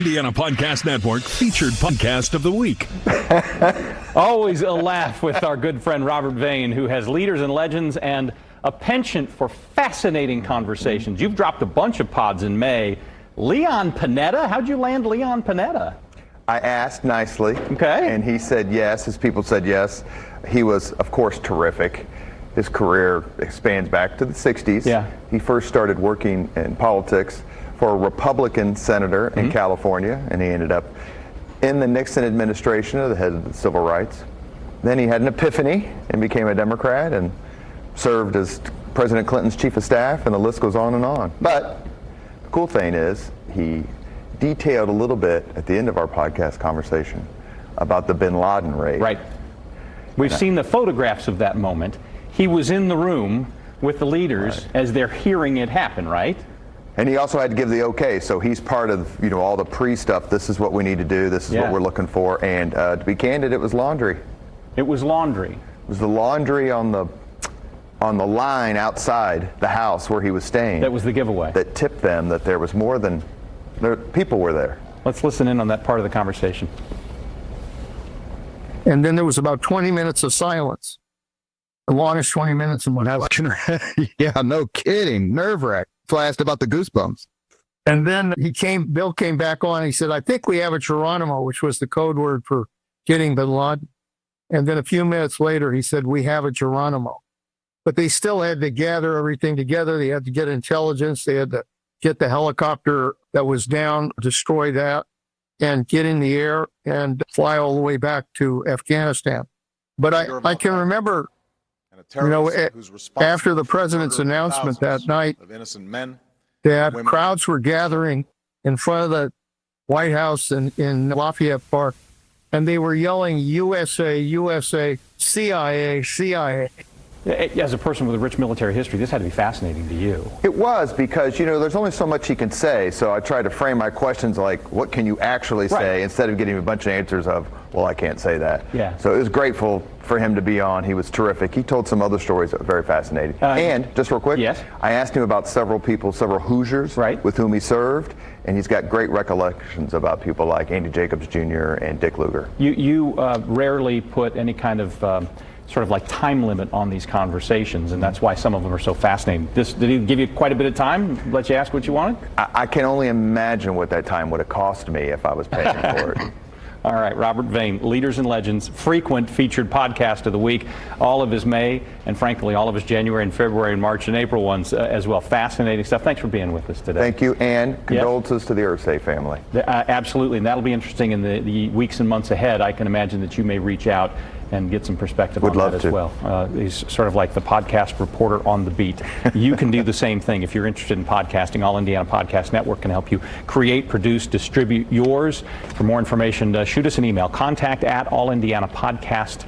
Indiana Podcast Network featured podcast of the week. Always a laugh with our good friend Robert Vane, who has leaders and legends and a penchant for fascinating conversations. You've dropped a bunch of pods in May. Leon Panetta? How'd you land Leon Panetta? I asked nicely. Okay. And he said yes. His people said yes. He was, of course, terrific. His career expands back to the 60s. Yeah. He first started working in politics for a Republican senator in California, and he ended up in the Nixon administration as the head of the civil rights. Then he had an epiphany and became a Democrat and served as President Clinton's chief of staff, and the list goes on and on. But the cool thing is he detailed a little bit at the end of our podcast conversation about the bin Laden raid. Right. We've seen the photographs of that moment. He was in the room with the leaders as they're hearing it happen, right? And he also had to give the okay, so he's part of all the pre-stuff. This is what we need to do. This is what we're looking for. And to be candid, it was laundry. It was laundry. It was the laundry on the line outside the house where he was staying. That was the giveaway. That tipped them that there was more than people were there. Let's listen in on that part of the conversation. And then there was about 20 minutes of silence. The longest 20 minutes in my life. Yeah, no kidding. Nerve-wrack. So I asked about the goosebumps. And then Bill came back on. He said, I think we have a Geronimo, which was the code word for getting bin Laden. And then a few minutes later, he said, we have a Geronimo. But they still had to gather everything together. They had to get intelligence. They had to get the helicopter that was down, destroy that, and get in the air and fly all the way back to Afghanistan. But I can remember, after the president's announcement that night, that crowds were gathering in front of the White House in Lafayette Park, and they were yelling, USA, USA, CIA, CIA. As a person with a rich military history, this had to be fascinating to you. It was, because, there's only so much he can say, so I tried to frame my questions like, what can you actually say, instead of getting a bunch of answers of, well, I can't say that. Yeah. So it was grateful for him to be on. He was terrific. He told some other stories that were very fascinating. And, just real quick, I asked him about several Hoosiers with whom he served, and he's got great recollections about people like Andy Jacobs Jr. and Dick Lugar. You rarely put any kind of sort of like time limit on these conversations, and that's why some of them are so fascinating. Did he give you quite a bit of time, let you ask what you wanted? I can only imagine what that time would have cost me if I was paying for it. All right, Robert Vane, Leaders and Legends, frequent featured podcast of the week, all of his May, and frankly, all of his January and February and March and April ones as well. Fascinating stuff. Thanks for being with us today. Thank you, and condolences to the Irsay family. Absolutely, and that'll be interesting in the weeks and months ahead. I can imagine that you may reach out and get some perspective on that as well. He's sort of like the podcast reporter on the beat. You can do the same thing if you're interested in podcasting. All Indiana Podcast Network can help you create, produce, distribute yours. For more information, shoot us an email, contact@allindianapodcast.com.